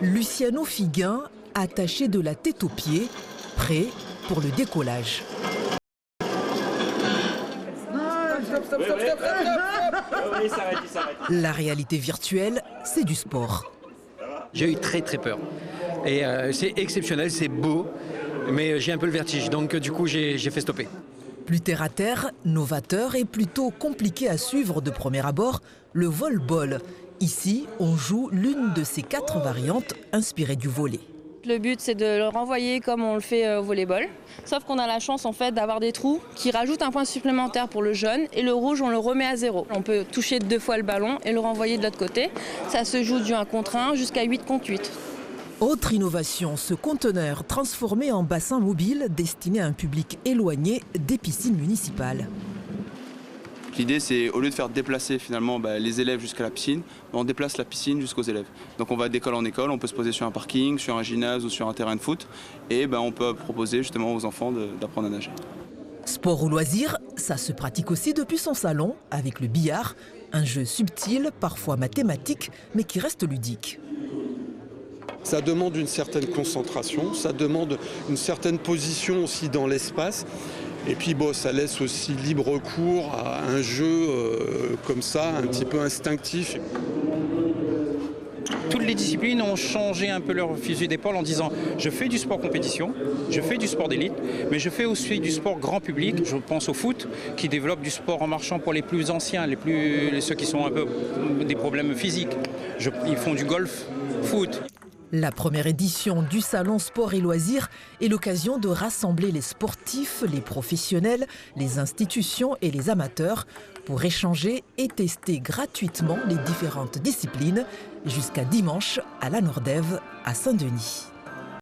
Luciano Figuin, attaché de la tête aux pieds, prêt pour le décollage. La réalité virtuelle, c'est du sport. J'ai eu très peur. Et c'est exceptionnel, c'est beau, mais j'ai un peu le vertige, donc du coup j'ai fait stopper. Plus terre à terre, novateur et plutôt compliqué à suivre de premier abord, le vol-ball. Ici, on joue l'une de ces 4 variantes inspirées du volley. Le but, c'est de le renvoyer comme on le fait au volleyball. Sauf qu'on a la chance en fait d'avoir des trous qui rajoutent un point supplémentaire pour le jaune et le rouge, on le remet à 0. On peut toucher 2 fois le ballon et le renvoyer de l'autre côté. Ça se joue du 1 contre 1 jusqu'à 8 contre 8. Autre innovation, ce conteneur transformé en bassin mobile destiné à un public éloigné des piscines municipales. L'idée, c'est au lieu de faire déplacer finalement les élèves jusqu'à la piscine, on déplace la piscine jusqu'aux élèves. Donc on va d'école en école, on peut se poser sur un parking, sur un gymnase ou sur un terrain de foot et on peut proposer justement aux enfants d'apprendre à nager. Sport ou loisir, ça se pratique aussi depuis son salon avec le billard, un jeu subtil, parfois mathématique, mais qui reste ludique. Ça demande une certaine concentration, ça demande une certaine position aussi dans l'espace. Et puis ça laisse aussi libre cours à un jeu comme ça, un petit peu instinctif. Toutes les disciplines ont changé un peu leur fusil d'épaule en disant je fais du sport compétition, je fais du sport d'élite, mais je fais aussi du sport grand public. Je pense au foot qui développe du sport en marchant pour les plus anciens, ceux qui sont un peu des problèmes physiques. Ils font du golf, foot. La première édition du Salon Sport et Loisirs est l'occasion de rassembler les sportifs, les professionnels, les institutions et les amateurs pour échanger et tester gratuitement les différentes disciplines jusqu'à dimanche à la Nordève à Saint-Denis.